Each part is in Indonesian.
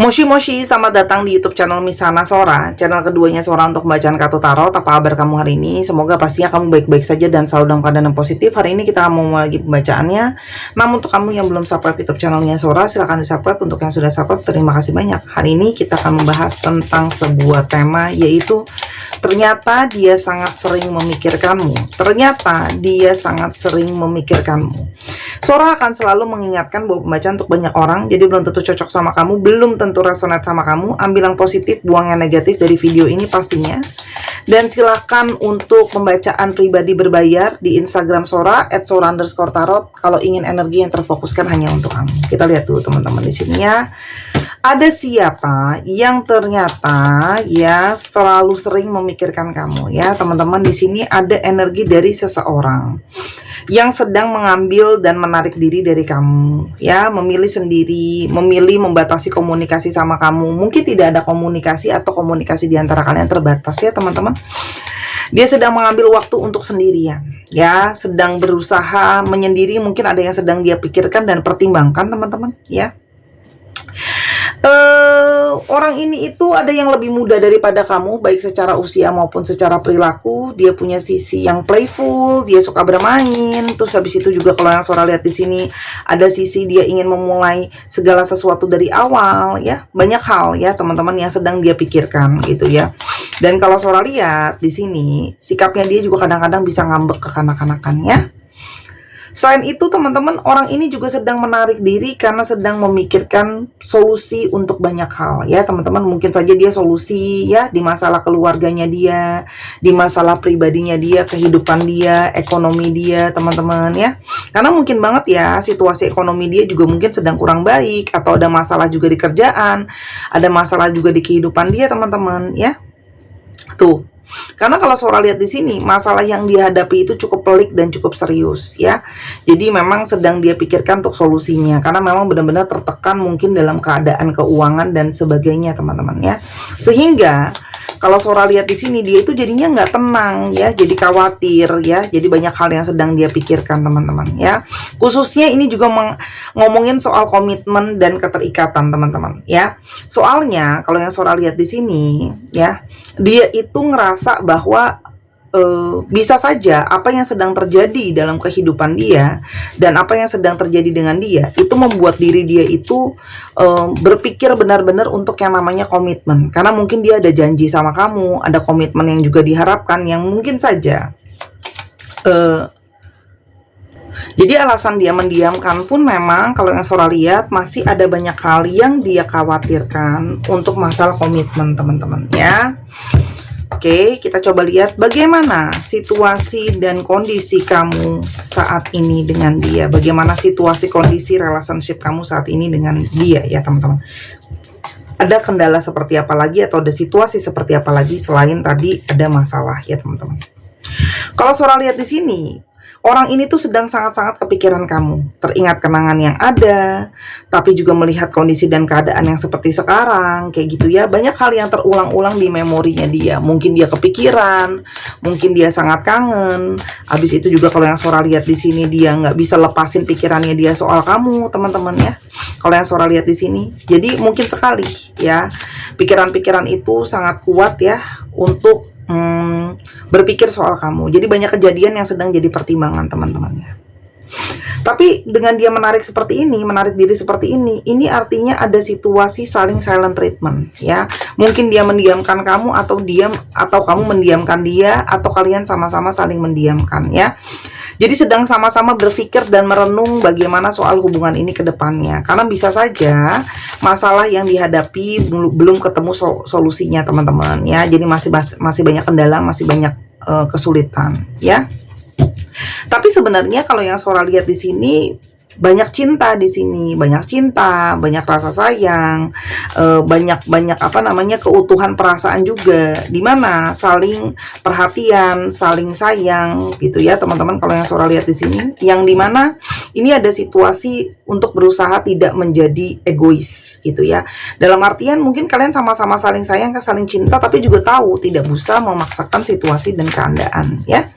Moshi Moshi, selamat datang di YouTube channel Misana Sora, channel keduanya Sora untuk bacaan kartu tarot. Apa kabar kamu hari ini? Semoga pastinya kamu baik-baik saja dan selalu dalam keadaan yang positif. Hari ini kita mau mulai lagi pembacaannya. Namun untuk kamu yang belum subscribe YouTube channelnya Sora, silahkan di subscribe. Untuk yang sudah subscribe, terima kasih banyak. Hari ini kita akan membahas tentang sebuah tema, yaitu ternyata dia sangat sering memikirkanmu. Ternyata dia sangat sering memikirkanmu. Sora akan selalu mengingatkan bahwa pembacaan untuk banyak orang, jadi belum tentu cocok sama kamu, belum tentu resonate sama kamu. Ambil yang positif, buang yang negatif dari video ini pastinya. Dan silakan untuk pembacaan pribadi berbayar di Instagram Sora @sora_tarot kalau ingin energi yang terfokuskan hanya untuk kamu. Kita lihat dulu teman-teman di sini ya. Ada siapa yang ternyata ya terlalu sering memikirkan kamu ya teman-teman. Di sini ada energi dari seseorang yang sedang mengambil dan menarik diri dari kamu ya, memilih sendiri, memilih membatasi komunikasi sama kamu. Mungkin tidak ada komunikasi atau komunikasi di antara kalian terbatas ya teman-teman. Dia sedang mengambil waktu untuk sendirian ya, sedang berusaha menyendiri. Mungkin ada yang sedang dia pikirkan dan pertimbangkan teman-teman ya. Orang ini itu ada yang lebih muda daripada kamu, baik secara usia maupun secara perilaku. Dia punya sisi yang playful, dia suka bermain. Terus habis itu juga kalau yang Sora lihat di sini ada sisi dia ingin memulai segala sesuatu dari awal ya. Banyak hal ya teman-teman yang sedang dia pikirkan gitu ya. Dan kalau Sora lihat di sini sikapnya dia juga kadang-kadang bisa ngambek ke kanak-kanakan ya. Selain itu teman-teman, orang ini juga sedang menarik diri karena sedang memikirkan solusi untuk banyak hal ya teman-teman. Mungkin saja dia solusi ya di masalah keluarganya dia, di masalah pribadinya dia, kehidupan dia, ekonomi dia teman-teman ya. Karena mungkin banget ya situasi ekonomi dia juga mungkin sedang kurang baik, atau ada masalah juga di kerjaan, ada masalah juga di kehidupan dia teman-teman ya. Tuh. Karena kalau Sora lihat di sini, masalah yang dihadapi itu cukup pelik dan cukup serius ya. Jadi memang sedang dia pikirkan untuk solusinya, karena memang benar-benar tertekan mungkin dalam keadaan keuangan dan sebagainya teman-teman ya. Sehingga kalau Sora lihat di sini, dia itu jadinya nggak tenang ya, jadi khawatir ya, jadi banyak hal yang sedang dia pikirkan teman-teman ya. Khususnya ini juga ngomongin soal komitmen dan keterikatan teman-teman ya. Soalnya kalau yang Sora lihat di sini ya, dia itu ngerasa bahwa bisa saja apa yang sedang terjadi dalam kehidupan dia dan apa yang sedang terjadi dengan dia itu membuat diri dia itu berpikir benar-benar untuk yang namanya komitmen. Karena mungkin dia ada janji sama kamu, ada komitmen yang juga diharapkan, yang mungkin saja jadi alasan dia mendiamkan pun memang kalau yang Sora lihat masih ada banyak hal yang dia khawatirkan untuk masalah komitmen teman-teman ya. Oke, kita coba lihat bagaimana situasi dan kondisi kamu saat ini dengan dia. Bagaimana situasi kondisi relationship kamu saat ini dengan dia ya teman-teman. Ada kendala seperti apa lagi atau ada situasi seperti apa lagi selain tadi ada masalah ya teman-teman. Kalau Sora lihat di sini, orang ini tuh sedang sangat-sangat kepikiran kamu, teringat kenangan yang ada, tapi juga melihat kondisi dan keadaan yang seperti sekarang, kayak gitu ya. Banyak hal yang terulang-ulang di memorinya dia. Mungkin dia kepikiran, mungkin dia sangat kangen. Habis itu juga kalau yang Sora lihat di sini, dia nggak bisa lepasin pikirannya dia soal kamu, teman-teman ya. Kalau yang Sora lihat di sini, jadi mungkin sekali ya, pikiran-pikiran itu sangat kuat ya untuk berpikir soal kamu. Jadi banyak kejadian yang sedang jadi pertimbangan teman-teman ya. Tapi dengan dia menarik seperti ini, menarik diri seperti ini artinya ada situasi saling silent treatment ya. Mungkin dia mendiamkan kamu atau kamu mendiamkan dia, atau kalian sama-sama saling mendiamkan ya. Jadi sedang sama-sama berpikir dan merenung bagaimana soal hubungan ini ke depannya. Karena bisa saja masalah yang dihadapi belum ketemu solusinya teman-teman ya. Jadi masih banyak kendala, masih banyak kesulitan ya. Tapi sebenarnya kalau yang Sora lihat di sini banyak cinta di sini, banyak cinta, banyak rasa sayang, banyak keutuhan perasaan juga, dimana saling perhatian, saling sayang gitu ya teman-teman. Kalau yang Sora lihat di sini, yang dimana ini ada situasi untuk berusaha tidak menjadi egois gitu ya. Dalam artian mungkin kalian sama-sama saling sayang, saling cinta, tapi juga tahu tidak bisa memaksakan situasi dan keadaan ya.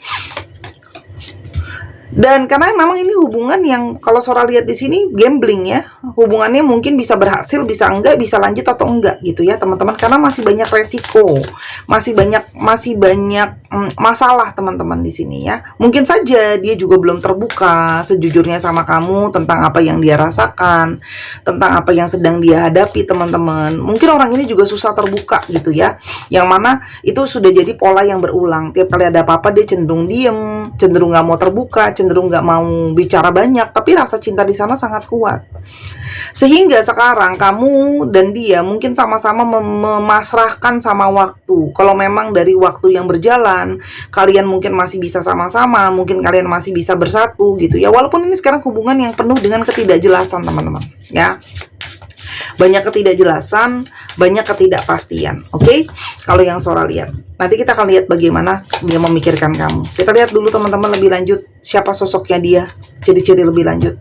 Dan karena memang ini hubungan yang kalau Sora lihat di sini gambling ya, hubungannya mungkin bisa berhasil, bisa enggak, bisa lanjut atau enggak gitu ya teman-teman, karena masih banyak resiko, masih banyak masalah teman-teman di sini ya. Mungkin saja dia juga belum terbuka sejujurnya sama kamu tentang apa yang dia rasakan, tentang apa yang sedang dia hadapi teman-teman. Mungkin orang ini juga susah terbuka gitu ya, yang mana itu sudah jadi pola yang berulang. Tiap kali ada apa-apa dia cenderung diem, cenderung nggak mau terbuka, cenderung nggak mau bicara banyak, tapi rasa cinta di sana sangat kuat. Sehingga sekarang kamu dan dia mungkin sama-sama memasrahkan sama waktu. Kalau memang dari waktu yang berjalan, kalian mungkin masih bisa sama-sama, mungkin kalian masih bisa bersatu gitu ya. Walaupun ini sekarang hubungan yang penuh dengan ketidakjelasan teman-teman ya. Banyak ketidakjelasan, banyak ketidakpastian. Oke? Kalau yang Sora lihat. Nanti kita akan lihat bagaimana dia memikirkan kamu. Kita lihat dulu teman-teman lebih lanjut siapa sosoknya dia, ciri-ciri lebih lanjut.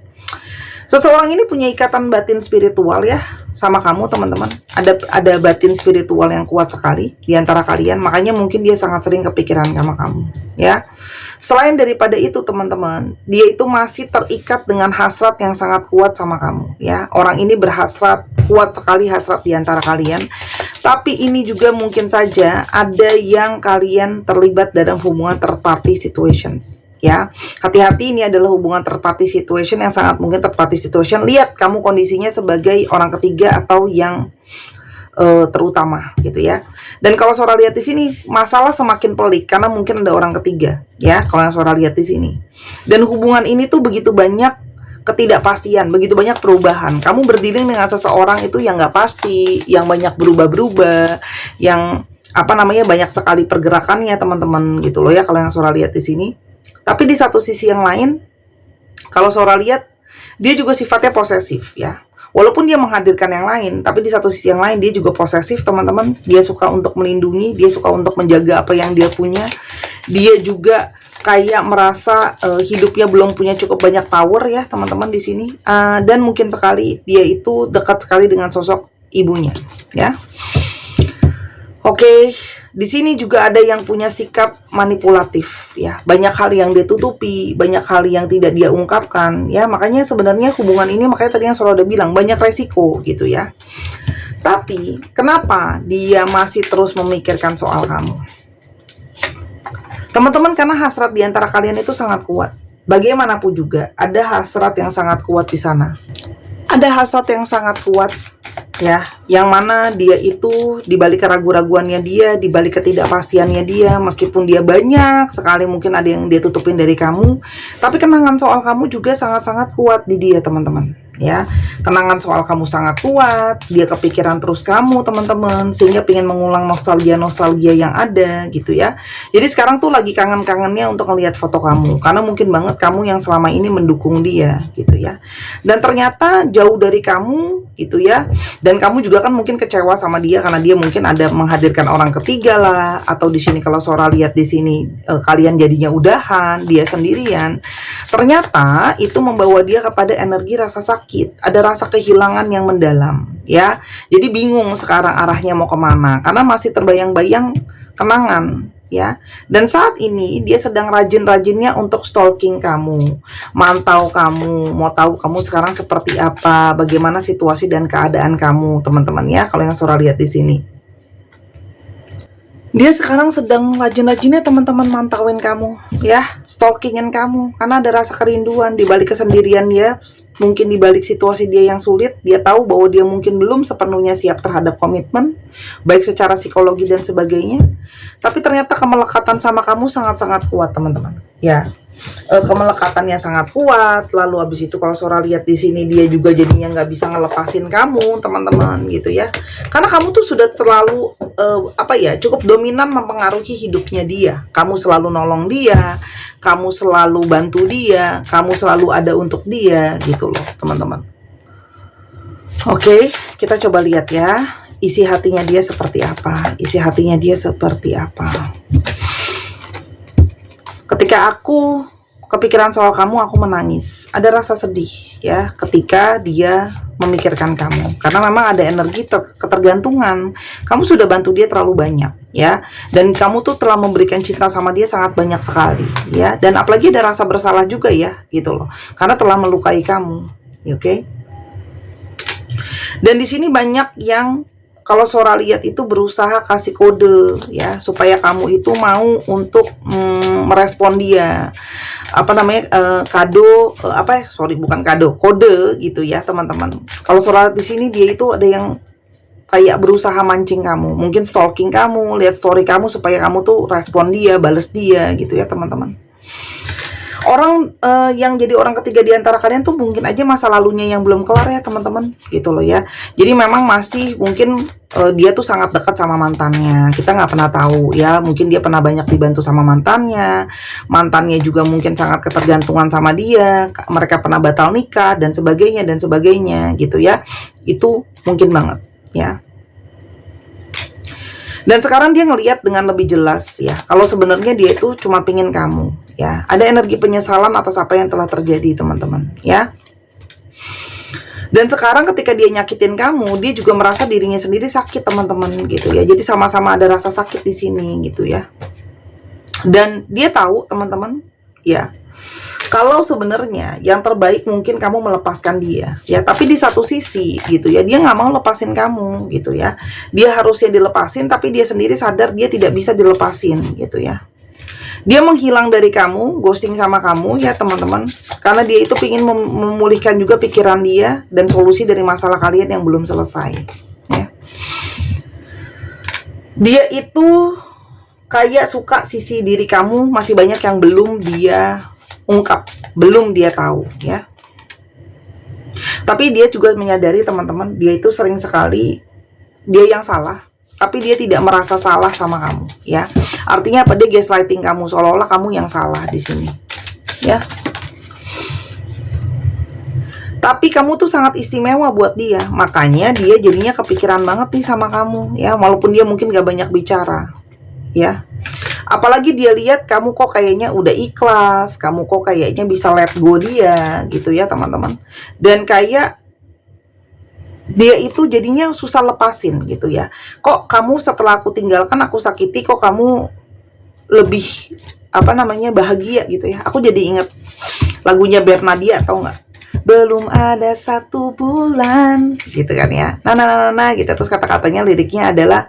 Seseorang ini punya ikatan batin spiritual ya sama kamu teman-teman. Ada batin spiritual yang kuat sekali di antara kalian, makanya mungkin dia sangat sering kepikiran sama kamu ya. Selain daripada itu teman-teman, dia itu masih terikat dengan hasrat yang sangat kuat sama kamu ya. Orang ini berhasrat, kuat sekali hasrat di antara kalian. Tapi ini juga mungkin saja ada yang kalian terlibat dalam hubungan third party situations ya. Hati-hati, ini adalah hubungan third party situation yang sangat mungkin third party situation. Lihat kamu kondisinya sebagai orang ketiga atau yang terutama gitu ya. Dan kalau Sora lihat di sini masalah semakin pelik karena mungkin ada orang ketiga ya. Kalau yang Sora lihat di sini. Dan hubungan ini tuh begitu banyak ketidakpastian, begitu banyak perubahan. Kamu berdiri dengan seseorang itu yang nggak pasti, yang banyak berubah-berubah, yang banyak sekali pergerakannya teman-teman gitu loh ya. Kalau yang Sora lihat di sini. Tapi di satu sisi yang lain, kalau Sora lihat dia juga sifatnya posesif ya. Walaupun dia menghadirkan yang lain, tapi di satu sisi yang lain dia juga posesif teman-teman. Dia suka untuk melindungi, dia suka untuk menjaga apa yang dia punya. Dia juga kayak merasa hidupnya belum punya cukup banyak power ya teman-teman di sini. Dan mungkin sekali dia itu dekat sekali dengan sosok ibunya ya. Oke, di sini juga ada yang punya sikap manipulatif ya. Banyak hal yang dia tutupi, banyak hal yang tidak dia ungkapkan ya. Makanya sebenarnya hubungan ini, makanya tadi yang Sora udah bilang banyak resiko gitu ya. Tapi kenapa dia masih terus memikirkan soal kamu? Teman-teman, karena hasrat di antara kalian itu sangat kuat. Bagaimanapun juga ada hasrat yang sangat kuat di sana. Ada hasrat yang sangat kuat ya, yang mana dia itu dibalik keraguan-raguannya dia, dibalik ketidakpastiannya dia, meskipun dia banyak sekali mungkin ada yang dia tutupin dari kamu, tapi kenangan soal kamu juga sangat-sangat kuat di dia teman-teman ya. Kenangan soal kamu sangat kuat, dia kepikiran terus kamu teman-teman, sehingga pengen mengulang nostalgia yang ada gitu ya. Jadi sekarang tuh lagi kangen-kangennya untuk ngelihat foto kamu, karena mungkin banget kamu yang selama ini mendukung dia gitu ya. Dan ternyata jauh dari kamu gitu ya. Dan kamu juga kan mungkin kecewa sama dia karena dia mungkin ada menghadirkan orang ketiga lah, atau di sini kalau Sora lihat di sini kalian jadinya udahan, dia sendirian. Ternyata itu membawa dia kepada energi rasa sakit, ada rasa kehilangan yang mendalam ya. Jadi bingung sekarang arahnya mau kemana karena masih terbayang-bayang kenangan ya. Dan saat ini dia sedang rajin-rajinnya untuk stalking kamu, mantau kamu, mau tahu kamu sekarang seperti apa, bagaimana situasi dan keadaan kamu teman-teman ya. Kalau yang Sora lihat di sini, dia sekarang sedang rajin-rajinnya teman-teman mantauin kamu ya, stalkingin kamu, karena ada rasa kerinduan di balik kesendirian dia, mungkin di balik situasi dia yang sulit. Dia tahu bahwa dia mungkin belum sepenuhnya siap terhadap komitmen, baik secara psikologi dan sebagainya. Tapi ternyata kemelekatan sama kamu sangat-sangat kuat teman-teman ya. Kemelekatannya sangat kuat. Lalu habis itu kalau Sora lihat di sini dia juga jadinya nggak bisa ngelepasin kamu teman-teman gitu ya, karena kamu tuh sudah terlalu cukup dominan mempengaruhi hidupnya dia. Kamu selalu nolong dia, kamu selalu bantu dia, kamu selalu ada untuk dia gitu loh teman-teman. Oke, kita coba lihat ya, isi hatinya dia seperti apa. Isi hatinya dia seperti apa. Ketika kepikiran soal kamu, aku menangis. Ada rasa sedih ya ketika dia memikirkan kamu. Karena memang ada energi ketergantungan. Kamu sudah bantu dia terlalu banyak ya. Dan kamu tuh telah memberikan cinta sama dia sangat banyak sekali ya. Dan apalagi ada rasa bersalah juga ya gitu loh. Karena telah melukai kamu. Oke? Dan di sini banyak yang kalau Sora lihat itu berusaha kasih kode ya supaya kamu itu mau untuk merespon dia, apa namanya, kado, bukan kado, kode gitu ya teman-teman. Kalau Sora lihat di sini dia itu ada yang kayak berusaha mancing kamu, mungkin stalking kamu, lihat story kamu supaya kamu tuh respon dia, bales dia gitu ya teman-teman. Orang yang jadi orang ketiga di antara kalian tuh mungkin aja masa lalunya yang belum kelar ya teman-teman gitu loh ya. Jadi memang masih mungkin dia tuh sangat dekat sama mantannya. Kita nggak pernah tahu ya. Mungkin dia pernah banyak dibantu sama mantannya. Mantannya juga mungkin sangat ketergantungan sama dia. Mereka pernah batal nikah dan sebagainya gitu ya. Itu mungkin banget ya. Dan sekarang dia ngelihat dengan lebih jelas ya, kalau sebenarnya dia itu cuma pingin kamu ya. Ada energi penyesalan atas apa yang telah terjadi teman-teman ya. Dan sekarang ketika dia nyakitin kamu, dia juga merasa dirinya sendiri sakit teman-teman gitu ya. Jadi sama-sama ada rasa sakit di sini gitu ya. Dan dia tahu teman-teman ya, kalau sebenarnya yang terbaik mungkin kamu melepaskan dia ya, tapi di satu sisi gitu ya, dia nggak mau lepasin kamu gitu ya. Dia harusnya dilepasin, tapi dia sendiri sadar dia tidak bisa dilepasin gitu ya. Dia menghilang dari kamu, ghosting sama kamu ya teman-teman, karena dia itu ingin memulihkan juga pikiran dia dan solusi dari masalah kalian yang belum selesai ya. Dia itu kayak suka sisi diri kamu masih banyak yang belum dia ungkap, belum dia tahu ya. Tapi dia juga menyadari teman-teman, dia itu sering sekali dia yang salah, tapi dia tidak merasa salah sama kamu ya. Artinya apa? Dia gaslighting kamu seolah-olah kamu yang salah di sini ya. Tapi kamu tuh sangat istimewa buat dia, makanya dia jadinya kepikiran banget nih sama kamu ya, walaupun dia mungkin gak banyak bicara ya. Apalagi dia lihat kamu kok kayaknya udah ikhlas, kamu kok kayaknya bisa let go dia gitu ya teman-teman. Dan kayak dia itu jadinya susah lepasin gitu ya. Kok kamu setelah aku tinggalkan, aku sakiti, kok kamu lebih apa namanya bahagia gitu ya. Aku jadi inget lagunya Bernadia, tau nggak? Belum ada 1 bulan gitu kan ya. Nah gitu. Terus kata-katanya liriknya adalah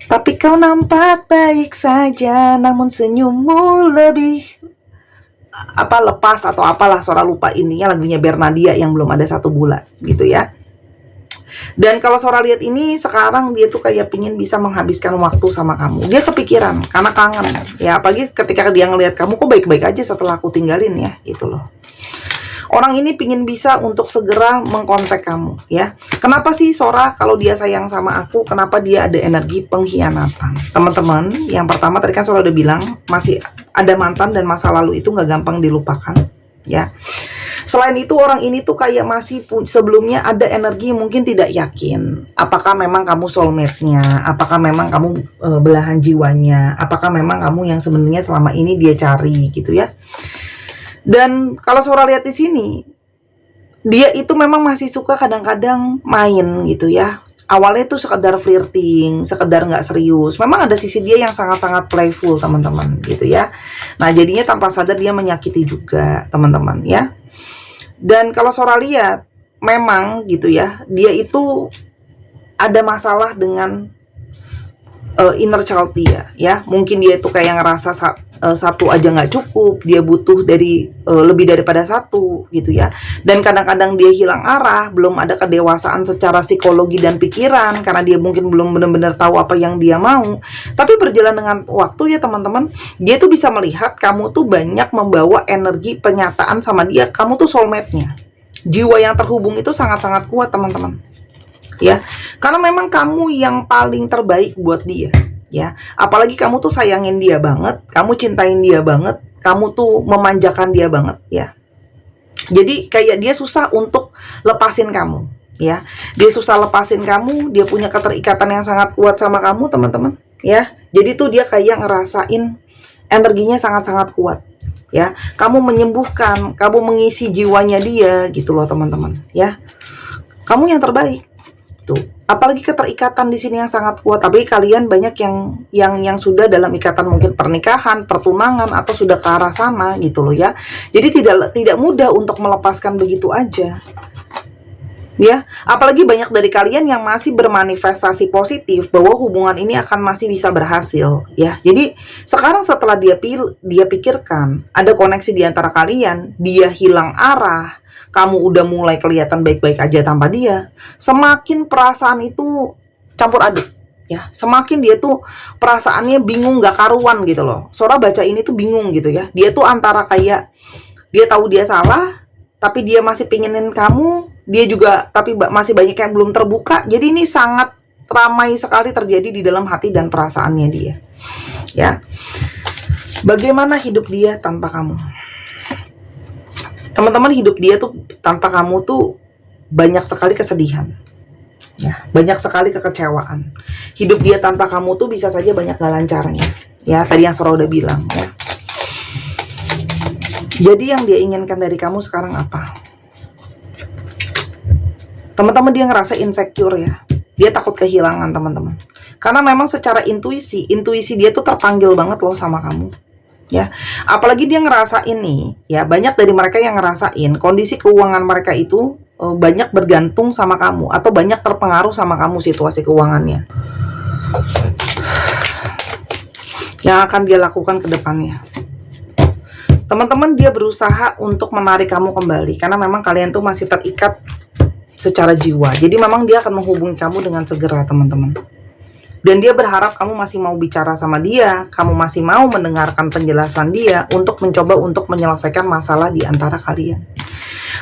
tapi kau nampak baik saja, namun senyummu lebih lepas atau apalah, Sora lupa intinya lagunya Bernadia yang belum ada 1 bulan gitu ya. Dan kalau Sora lihat ini sekarang dia tuh kayak pingin bisa menghabiskan waktu sama kamu. Dia kepikiran karena kangen ya, apalagi ketika dia ngelihat kamu kok baik-baik aja setelah aku tinggalin ya gitu loh. Orang ini pingin bisa untuk segera mengkontak kamu ya. Kenapa sih Sora kalau dia sayang sama aku, kenapa dia ada energi pengkhianatan? Teman-teman, yang pertama tadi kan Sora udah bilang masih ada mantan dan masa lalu itu nggak gampang dilupakan ya. Selain itu orang ini tuh kayak masih sebelumnya ada energi mungkin tidak yakin. Apakah memang kamu soulmate-nya? Apakah memang kamu belahan jiwanya? Apakah memang kamu yang sebenarnya selama ini dia cari gitu ya? Dan kalau Sora lihat di sini, dia itu memang masih suka kadang-kadang main gitu ya. Awalnya itu sekedar flirting, sekedar nggak serius. Memang ada sisi dia yang sangat-sangat playful teman-teman gitu ya. Nah jadinya tanpa sadar dia menyakiti juga teman-teman ya. Dan kalau Sora lihat, memang gitu ya, dia itu ada masalah dengan inner child dia ya. Mungkin dia itu kayak ngerasa satu aja nggak cukup, dia butuh dari lebih daripada satu gitu ya. Dan kadang-kadang dia hilang arah, belum ada kedewasaan secara psikologi dan pikiran karena dia mungkin belum benar-benar tahu apa yang dia mau. Tapi berjalan dengan waktu ya teman-teman, dia tuh bisa melihat kamu tuh banyak membawa energi penyataan sama dia. Kamu tuh soulmate-nya, jiwa yang terhubung itu sangat-sangat kuat teman-teman ya, karena memang kamu yang paling terbaik buat dia ya. Apalagi kamu tuh sayangin dia banget, kamu cintain dia banget, kamu tuh memanjakan dia banget ya. Jadi kayak dia susah untuk lepasin kamu ya. Dia susah lepasin kamu, dia punya keterikatan yang sangat kuat sama kamu teman-teman ya. Jadi tuh dia kayak ngerasain energinya sangat-sangat kuat ya. Kamu menyembuhkan, kamu mengisi jiwanya dia gitu loh teman-teman, ya. Kamu yang terbaik. Tuh. Apalagi keterikatan di sini yang sangat kuat. Tapi kalian banyak yang sudah dalam ikatan mungkin pernikahan, pertunangan atau sudah ke arah sana gitu loh ya. Jadi tidak mudah untuk melepaskan begitu aja. Ya, apalagi banyak dari kalian yang masih bermanifestasi positif bahwa hubungan ini akan masih bisa berhasil ya. Jadi sekarang setelah dia pikirkan ada koneksi di antara kalian, dia hilang arah, kamu udah mulai kelihatan baik-baik aja tanpa dia, semakin perasaan itu campur aduk ya, semakin dia tuh perasaannya bingung gak karuan gitu loh. Sora baca ini tuh bingung gitu ya, dia tuh antara kayak dia tahu dia salah tapi dia masih pinginin kamu, dia juga tapi masih banyak yang belum terbuka. Jadi ini sangat ramai sekali terjadi di dalam hati dan perasaannya dia ya. Bagaimana hidup dia tanpa kamu? Teman-teman, hidup dia tuh tanpa kamu tuh banyak sekali kesedihan ya, banyak sekali kekecewaan. Hidup dia tanpa kamu tuh bisa saja banyak gak lancarnya ya, tadi yang Sora udah bilang ya. Jadi yang dia inginkan dari kamu sekarang apa? Teman-teman, dia ngerasa insecure ya, dia takut kehilangan teman-teman, karena memang secara intuisi dia tuh terpanggil banget loh sama kamu ya. Apalagi dia ngerasa ini ya, banyak dari mereka yang ngerasain kondisi keuangan mereka itu banyak bergantung sama kamu atau banyak terpengaruh sama kamu situasi keuangannya yang akan dia lakukan ke depannya. Teman-teman, dia berusaha untuk menarik kamu kembali karena memang kalian tuh masih terikat secara jiwa. Jadi memang dia akan menghubungi kamu dengan segera teman-teman. Dan dia berharap kamu masih mau bicara sama dia, kamu masih mau mendengarkan penjelasan dia untuk mencoba untuk menyelesaikan masalah di antara kalian.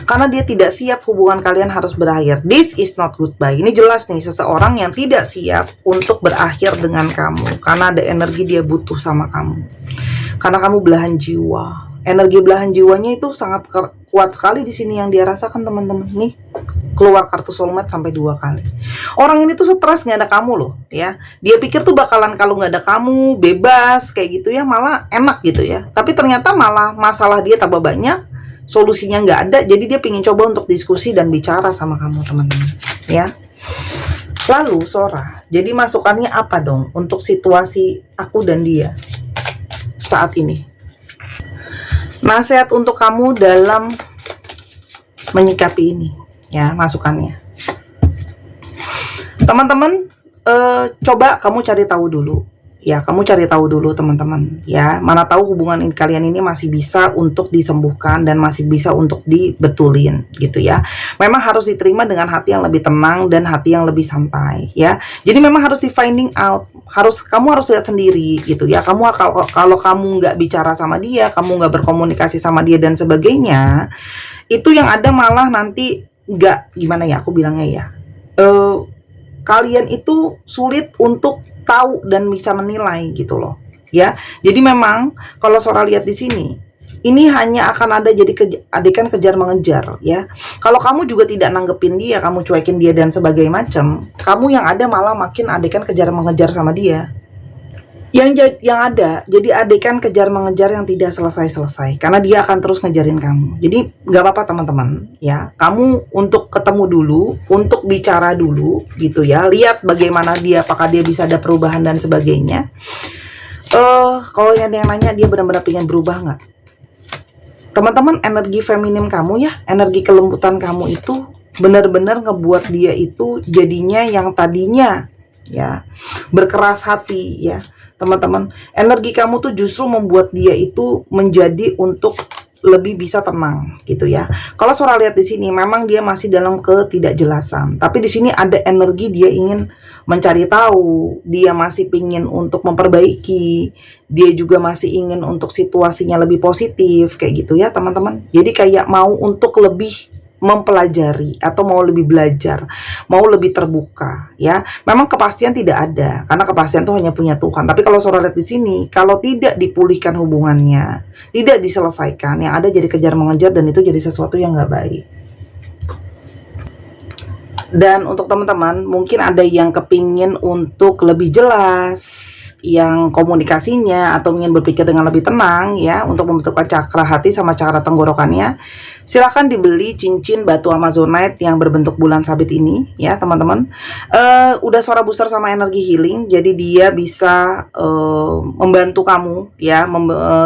Karena dia tidak siap hubungan kalian harus berakhir. This is not goodbye. Ini jelas nih, seseorang yang tidak siap untuk berakhir dengan kamu. Karena ada energi dia butuh sama kamu. Karena kamu belahan jiwa. Energi belahan jiwanya itu sangat kuat sekali di sini yang dia rasakan teman-teman. Nih, keluar kartu soulmate sampai 2 kali. Orang ini tuh stres nggak ada kamu loh ya. Dia pikir tuh bakalan kalau nggak ada kamu bebas kayak gitu ya, malah enak gitu ya. Tapi ternyata malah masalah dia tambah banyak, solusinya nggak ada. Jadi dia pingin coba untuk diskusi dan bicara sama kamu teman-teman ya. Lalu Sora, jadi masukannya apa dong untuk situasi aku dan dia saat ini? Nasihat untuk kamu dalam menyikapi ini ya, masukannya. Teman-teman, coba kamu cari tahu dulu ya, kamu cari tahu dulu teman-teman ya, mana tahu hubungan kalian ini masih bisa untuk disembuhkan dan masih bisa untuk dibetulin gitu ya. Memang harus diterima dengan hati yang lebih tenang dan hati yang lebih santai ya. Jadi memang harus di finding out, kamu harus lihat sendiri gitu ya. Kamu kalau kamu nggak bicara sama dia, kamu nggak berkomunikasi sama dia dan sebagainya, itu yang ada malah nanti nggak, gimana ya aku bilangnya ya, kalian itu sulit untuk tahu dan bisa menilai gitu loh ya. Jadi memang kalau Sora lihat di sini, ini hanya akan ada jadi adegan kejar mengejar ya. Kalau kamu juga tidak nanggepin dia, kamu cuekin dia dan sebagainya macam, kamu yang ada malah makin adegan kejar mengejar sama dia. Yang ada jadi adegan kejar mengejar yang tidak selesai-selesai karena dia akan terus ngejarin kamu. Jadi nggak apa-apa teman-teman ya, kamu untuk ketemu dulu, untuk bicara dulu gitu ya, lihat bagaimana dia, apakah dia bisa ada perubahan dan sebagainya. Kalau yang nanya dia benar-benar pengen berubah nggak, teman-teman, energi feminim kamu ya, energi kelembutan kamu itu benar-benar ngebuat dia itu jadinya yang tadinya ya berkeras hati ya. Teman-teman, energi kamu tuh justru membuat dia itu menjadi untuk lebih bisa tenang gitu ya. Kalau Sora lihat di sini memang dia masih dalam ketidakjelasan, tapi di sini ada energi dia ingin mencari tahu, dia masih ingin untuk memperbaiki, dia juga masih ingin untuk situasinya lebih positif kayak gitu ya teman-teman. Jadi kayak mau untuk lebih mempelajari atau mau lebih belajar, mau lebih terbuka ya. Memang kepastian tidak ada karena kepastian itu hanya punya Tuhan. Tapi kalau Sora lihat di sini, kalau tidak dipulihkan hubungannya, tidak diselesaikan, yang ada jadi kejar mengejar dan itu jadi sesuatu yang nggak baik. Dan untuk teman-teman mungkin ada yang kepingin untuk lebih jelas yang komunikasinya atau ingin berpikir dengan lebih tenang ya untuk membentukkan cakra hati sama cakra tenggorokannya, silakan dibeli cincin batu amazonite yang berbentuk bulan sabit ini ya teman-teman. Udah suara booster sama energi healing, jadi dia bisa membantu kamu ya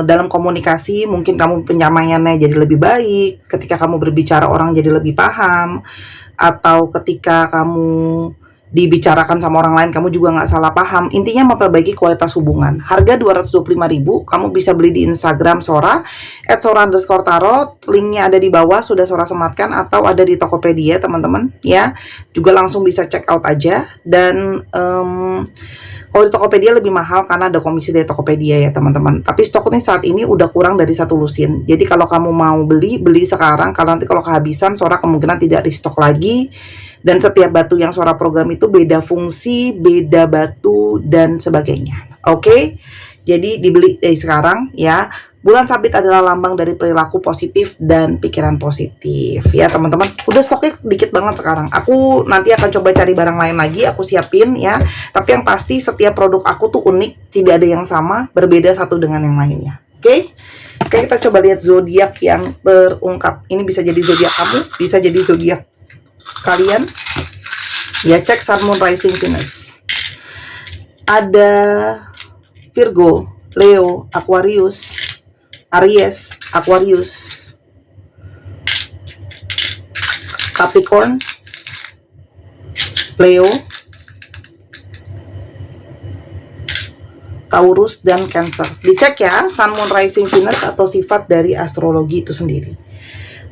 dalam komunikasi. Mungkin kamu penyampaiannya jadi lebih baik, ketika kamu berbicara orang jadi lebih paham, atau ketika kamu dibicarakan sama orang lain kamu juga nggak salah paham. Intinya memperbaiki kualitas hubungan. Harga 225.000, kamu bisa beli di Instagram Sora @sora_tarot, linknya ada di bawah, sudah Sora sematkan, atau ada di Tokopedia teman-teman ya, juga langsung bisa check out aja. Dan kalau di Tokopedia lebih mahal karena ada komisi dari Tokopedia ya teman-teman. Tapi stoknya saat ini udah kurang dari 1 lusin. Jadi kalau kamu mau beli sekarang, karena nanti kalau kehabisan Sora kemungkinan tidak restock lagi. Dan setiap batu yang Sora program itu beda fungsi, beda batu dan sebagainya. Oke? Jadi dibeli dari sekarang ya. Bulan sabit adalah lambang dari perilaku positif dan pikiran positif ya teman-teman. Udah stoknya dikit banget sekarang. Aku nanti akan coba cari barang lain lagi, aku siapin ya. Tapi yang pasti setiap produk aku tuh unik, tidak ada yang sama, berbeda satu dengan yang lainnya. Oke? Sekarang kita coba lihat zodiak yang terungkap. Ini bisa jadi zodiak kamu, bisa jadi zodiak kalian. Ya, cek Sun, Moon, Rising, Venus. Ada Virgo, Leo, Aquarius, Aries, Aquarius, Capricorn, Leo, Taurus, dan Cancer. Dicek ya, Sun, Moon, Rising, Venus atau sifat dari astrologi itu sendiri.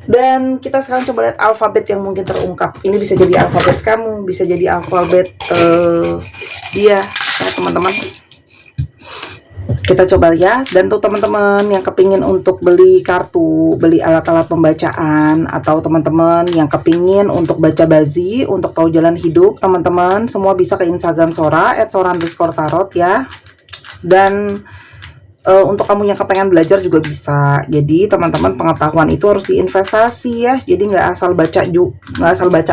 Dan kita sekarang coba lihat alfabet yang mungkin terungkap. Ini bisa jadi alfabet kamu, bisa jadi alfabet dia ya teman-teman. Kita coba lihat. Dan untuk teman-teman yang kepingin untuk beli kartu, beli alat-alat pembacaan, atau teman-teman yang kepingin untuk baca bazi, untuk tahu jalan hidup, teman-teman semua bisa ke Instagram Sora @sora_tarot ya. Dan untuk kamu yang kepengen belajar juga bisa. Jadi teman-teman, pengetahuan itu harus diinvestasi ya. Jadi nggak asal baca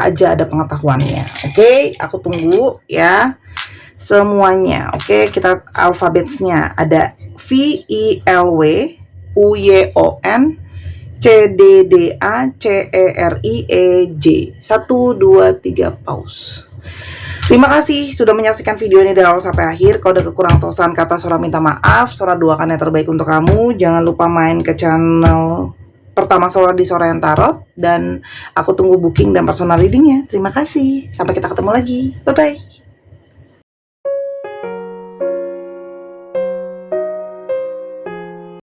aja ada pengetahuannya. Oke, aku tunggu ya semuanya. Oke, kita alfabetnya ada VILW, UYON, CDDA, CERIEJ. 1, 2, 3, pause. Terima kasih sudah menyaksikan video ini dari awal sampai akhir. Kalau ada kekurangan atau saran kata, Sora minta maaf. Sora doakan yang terbaik untuk kamu. Jangan lupa main ke channel pertama Sora di Sora yang Tarot. Dan aku tunggu booking dan personal readingnya. Terima kasih. Sampai kita ketemu lagi. Bye-bye.